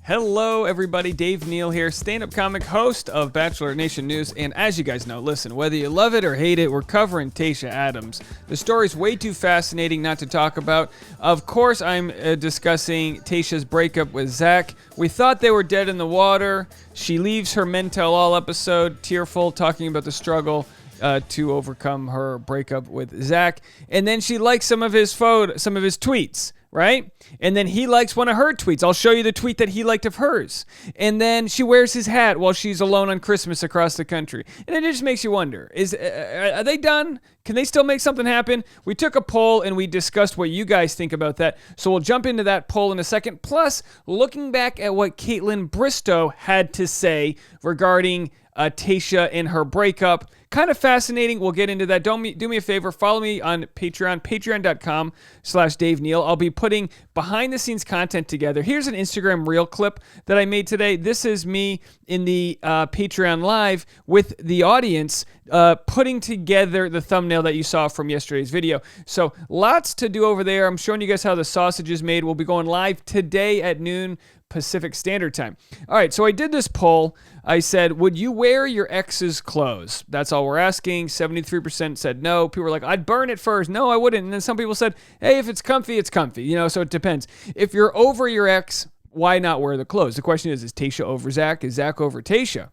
Hello, everybody. Dave Neal here, stand-up comic, host of Bachelor Nation News. And as you guys know, listen, whether you love it or hate it, we're covering Tayshia Adams. The story's way too fascinating not to talk about. Of course, I'm discussing Tayshia's breakup with Zac. We thought they were dead in the water. She leaves her Men Tell All episode tearful, talking about the struggle to overcome her breakup with Zac. And then she likes some of his tweets. Right? And then he likes one of her tweets. I'll show you the tweet that he liked of hers. And then she wears his hat while she's alone on Christmas across the country. And it just makes you wonder, are they done? Can they still make something happen? We took a poll and we discussed what you guys think about that. So we'll jump into that poll in a second. Plus, looking back at what Kaitlyn Bristowe had to say regarding Tayshia and her breakup. Kind of fascinating. We'll get into that. Do me a favor. Follow me on Patreon, patreon.com/Dave Neal. I'll be putting behind the scenes content together. Here's an Instagram reel clip that I made today. This is me in the Patreon live with the audience putting together the thumbnail that you saw from yesterday's video. So lots to do over there. I'm showing you guys how the sausage is made. We'll be going live today at noon Pacific Standard Time. All right, so I did this poll. I said, would you wear your ex's clothes? That's all we're asking. 73% said no. People were like, I'd burn it first. No, I wouldn't. And then some people said, hey, if it's comfy, it's comfy. You know, so it depends. If you're over your ex, why not wear the clothes? The question is Tayshia over Zac? Is Zac over Tayshia?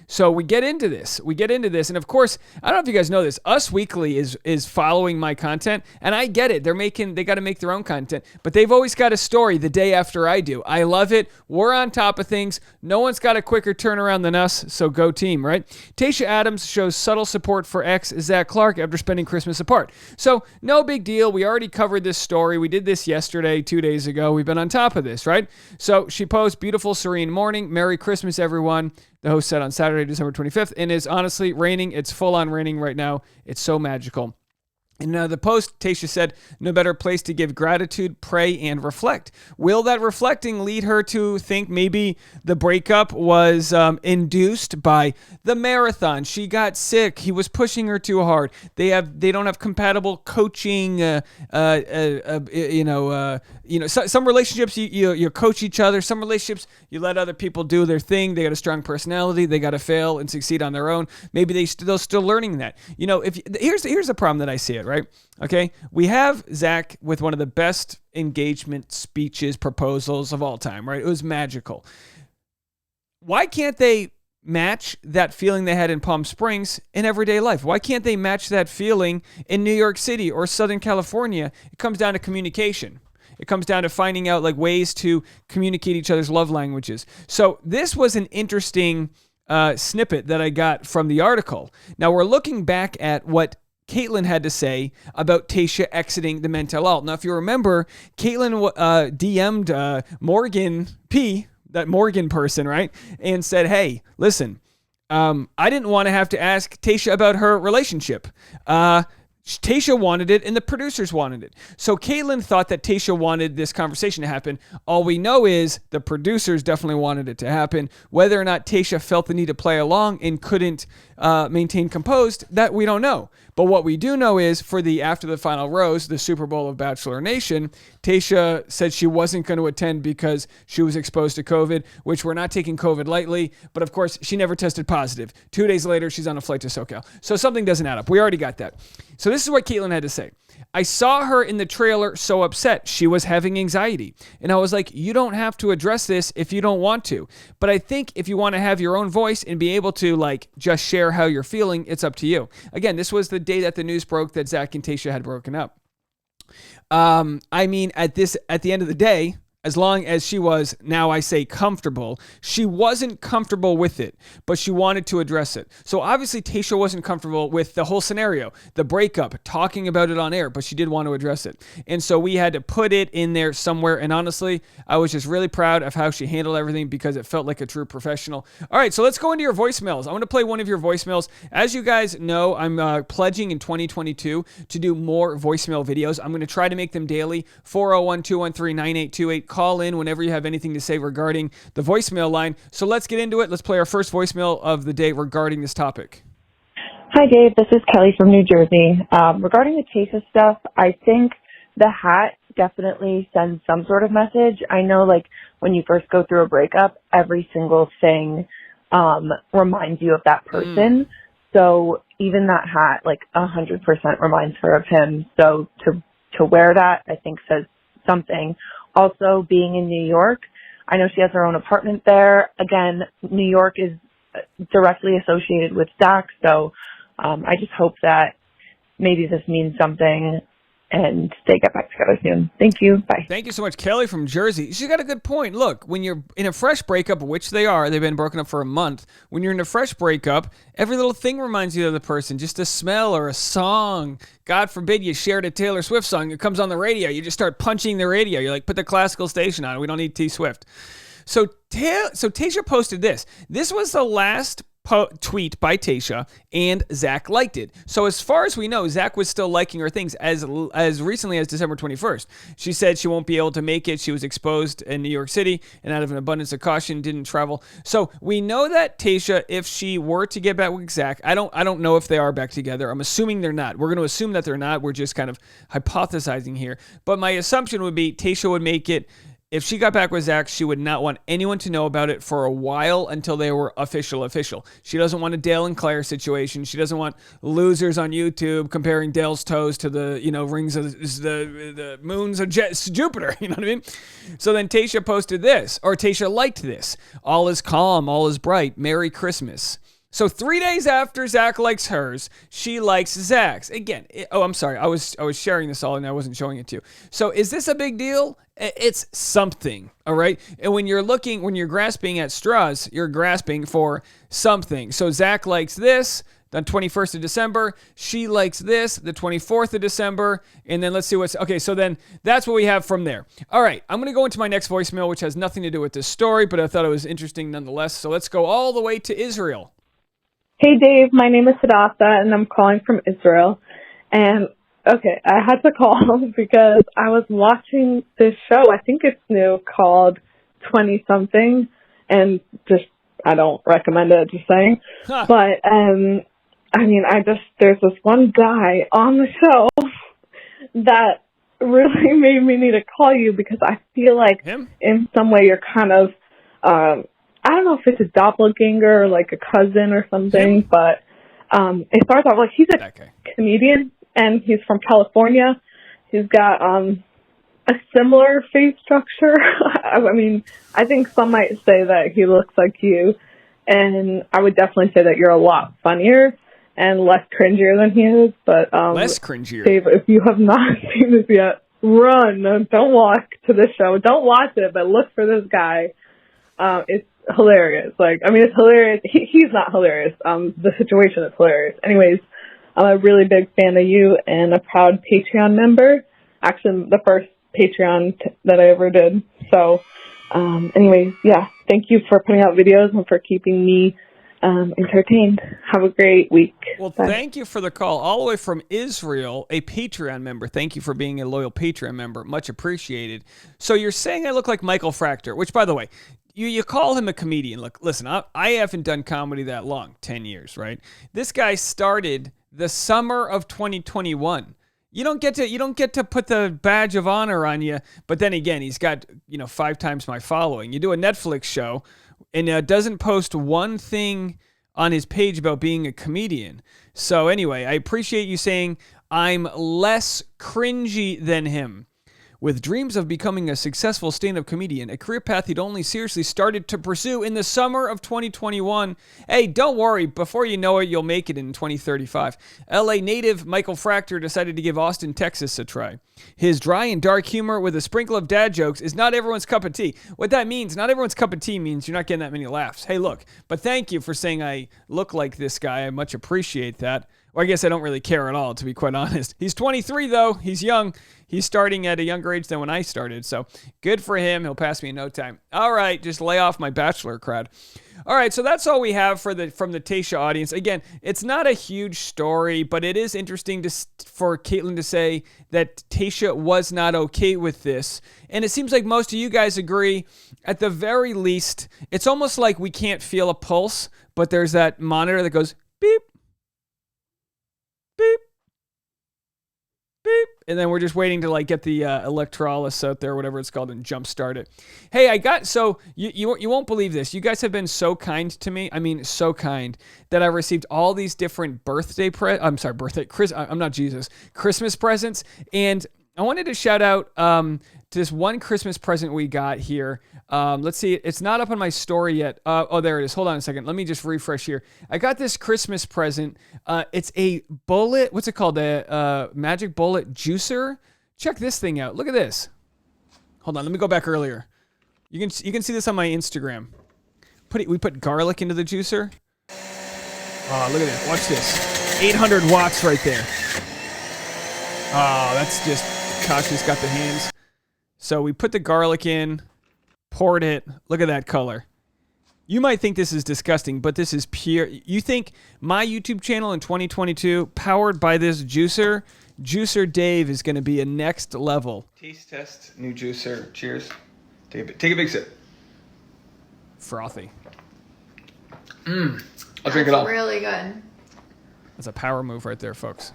So we get into this. And of course, I don't know if you guys know this, Us Weekly is following my content, and I get it. They got to make their own content, but they've always got a story the day after I do. I love it. We're on top of things. No one's got a quicker turnaround than us, so go team, right? Tayshia Adams shows subtle support for ex Zac Clark after spending Christmas apart. So no big deal. We already covered this story. We did this yesterday, 2 days ago. We've been on top of this, right? So she posts, beautiful, serene morning. Merry Christmas, everyone. The host said on Saturday, December 25th, and it's honestly raining. It's full on raining right now. It's so magical. In the post, Tayshia said, no better place to give gratitude, pray, and reflect. Will that reflecting lead her to think maybe the breakup was induced by the marathon? She got sick. He was pushing her too hard. They don't have compatible coaching. Some relationships you coach each other. Some relationships you let other people do their thing. They got a strong personality. They got to fail and succeed on their own. Maybe they're still learning that. You know, here's the problem that I see it. Right? Okay. We have Zac with one of the best engagement speeches, proposals of all time, right? It was magical. Why can't they match that feeling they had in Palm Springs in everyday life? Why can't they match that feeling in New York City or Southern California? It comes down to communication. It comes down to finding out like ways to communicate each other's love languages. So this was an interesting snippet that I got from the article. Now we're looking back at what Kaitlyn had to say about Tayshia exiting the Men Tell All. Now, if you remember, Kaitlyn DM'd Morgan P., that Morgan person, right? And said, hey, listen, I didn't want to have to ask Tayshia about her relationship. Tayshia wanted it, and the producers wanted it. So Kaitlyn thought that Tayshia wanted this conversation to happen. All we know is the producers definitely wanted it to happen. Whether or not Tayshia felt the need to play along and couldn't maintain composed, that we don't know. But what we do know is for the After the Final Rose, the Super Bowl of Bachelor Nation, Tayshia said she wasn't going to attend because she was exposed to COVID, which we're not taking COVID lightly. But of course, she never tested positive. 2 days later, she's on a flight to SoCal. So something doesn't add up. We already got that. So this is what Kaitlyn had to say. I saw her in the trailer so upset. She was having anxiety. And I was like, you don't have to address this if you don't want to. But I think if you want to have your own voice and be able to like just share how you're feeling, it's up to you. Again, this was the day that the news broke that Zac and Tayshia had broken up. I mean, at the end of the day, as long as she was, now I say comfortable, she wasn't comfortable with it, but she wanted to address it. So obviously Tayshia wasn't comfortable with the whole scenario, the breakup, talking about it on air, but she did want to address it. And so we had to put it in there somewhere. And honestly, I was just really proud of how she handled everything because it felt like a true professional. All right, so let's go into your voicemails. I want to play one of your voicemails. As you guys know, I'm pledging in 2022 to do more voicemail videos. I'm going to try to make them daily. 401-213-9828. Call in whenever you have anything to say regarding the voicemail line. So let's get into it. Let's play our first voicemail of the day regarding this topic. Hi, Dave. This is Kelly from New Jersey. Regarding the Tayshia stuff, I think the hat definitely sends some sort of message. I know, like, when you first go through a breakup, every single thing reminds you of that person. So even that hat, like, 100% reminds her of him. So to wear that, I think says something. Also, being in New York, I know she has her own apartment there. Again, New York is directly associated with Zac, so I just hope that maybe this means something and they get back together soon. Thank you. Bye. Thank you so much, Kelly from Jersey. She's got a good point. Look, when you're in a fresh breakup, which they are, they've been broken up for a month. When you're in a fresh breakup, every little thing reminds you of the person. Just a smell or a song. God forbid you shared a Taylor Swift song. It comes on the radio. You just start punching the radio. You're like, put the classical station on. We don't need T Swift. So Tayshia posted this. This was the last tweet by Tayshia, and Zac liked it. So as far as we know, Zac was still liking her things as recently as December 21st. She said she won't be able to make it. She was exposed in New York City, and out of an abundance of caution, didn't travel. So we know that Tayshia, if she were to get back with Zac, I don't know if they are back together. I'm assuming they're not. We're going to assume that they're not. We're just kind of hypothesizing here. But my assumption would be Tayshia would make it. If she got back with Zac, she would not want anyone to know about it for a while until they were official. She doesn't want a Dale and Claire situation. She doesn't want losers on YouTube comparing Dale's toes to the, rings of the moons of Jupiter. You know what I mean? So then Tayshia posted this, or Tayshia liked this. All is calm, all is bright. Merry Christmas. So 3 days after Zac likes hers, she likes Zac's. Again, I'm sorry. I was sharing this all and I wasn't showing it to you. So is this a big deal? It's something, all right? And when you're grasping at straws, you're grasping for something. So Zac likes this, the 21st of December. She likes this, the 24th of December. And then let's see okay, so then that's what we have from there. All right, I'm going to go into my next voicemail, which has nothing to do with this story, but I thought it was interesting nonetheless. So let's go all the way to Israel. Hey, Dave. My name is Hadassah, and I'm calling from Israel. And, okay, I had to call because I was watching this show. I think it's new, called 20-something. And I don't recommend it, just saying. Huh. But, there's this one guy on the show that really made me need to call you because I feel like in some way you're kind of, I don't know if it's a doppelganger or like a cousin or something, but it starts off like he's a comedian and he's from California. He's got a similar face structure. I think some might say that he looks like you, and I would definitely say that you're a lot funnier and less cringier than he is. But less cringier. Dave, if you have not seen this yet, run! Don't walk to the show. Don't watch it, but look for this guy. It's hilarious. It's hilarious. He's not hilarious. The situation is hilarious. Anyways, I'm a really big fan of you and a proud Patreon member. Actually, the first Patreon that I ever did. So, anyways, yeah. Thank you for putting out videos and for keeping me entertained. Have a great week. Well, thank you for the call. All the way from Israel, a Patreon member. Thank you for being a loyal Patreon member. Much appreciated. So you're saying I look like Michael Fractor, which, by the way, you call him a comedian. Look, listen, I haven't done comedy that long, 10 years, right? This guy started the summer of 2021. You don't get to put the badge of honor on you, but then again, he's got 5 times my following. You do a Netflix show and doesn't post one thing on his page about being a comedian. So anyway, I appreciate you saying I'm less cringy than him. With dreams of becoming a successful stand-up comedian, a career path he'd only seriously started to pursue in the summer of 2021. Hey, don't worry. Before you know it, you'll make it in 2035. LA native Michael Fractor decided to give Austin, Texas a try. His dry and dark humor with a sprinkle of dad jokes is not everyone's cup of tea. What that means, not everyone's cup of tea means you're not getting that many laughs. Hey, look, but thank you for saying I look like this guy. I much appreciate that. Well, I guess I don't really care at all, to be quite honest. He's 23, though. He's young. He's starting at a younger age than when I started, so good for him. He'll pass me in no time. All right, just lay off my Bachelor crowd. All right, so that's all we have from the Tayshia audience. Again, it's not a huge story, but it is interesting for Kaitlyn to say that Tayshia was not okay with this, and it seems like most of you guys agree. At the very least, it's almost like we can't feel a pulse, but there's that monitor that goes beep, beep, beep. And then we're just waiting to like get the electrolysis out there, whatever it's called, and jumpstart it. Hey, you won't believe this. You guys have been so kind to me. I mean, so kind that I received all these different Christmas presents. And I wanted to shout out to this one Christmas present we got here. Let's see. It's not up on my story yet. Oh, there it is. Hold on a second. Let me just refresh here. I got this Christmas present. It's a bullet. What's it called? A magic bullet juicer. Check this thing out. Look at this. Hold on. Let me go back earlier. You can see this on my Instagram. We put garlic into the juicer. Oh, look at this. Watch this. 800 watts right there. Oh, that's just Kashi's got the hands. So we put the garlic in, poured it. Look at that color. You might think this is disgusting, but this is pure. You think my YouTube channel in 2022, powered by this juicer, Juicer Dave is going to be a next level. Taste test, new juicer. Cheers. Take a big sip. Frothy. I'll drink it all. Really good. That's a power move right there, folks.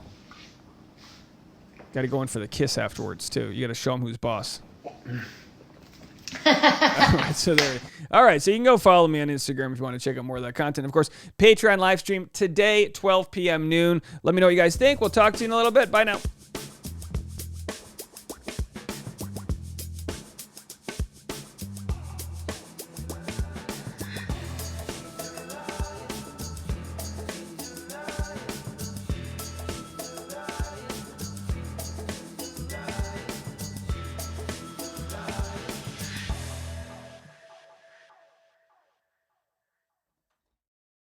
Got to go in for the kiss afterwards, too. You got to show him who's boss. All right, so you can go follow me on Instagram if you want to check out more of that content. Of course, Patreon live stream today, 12 p.m. noon. Let me know what you guys think. We'll talk to you in a little bit. Bye now.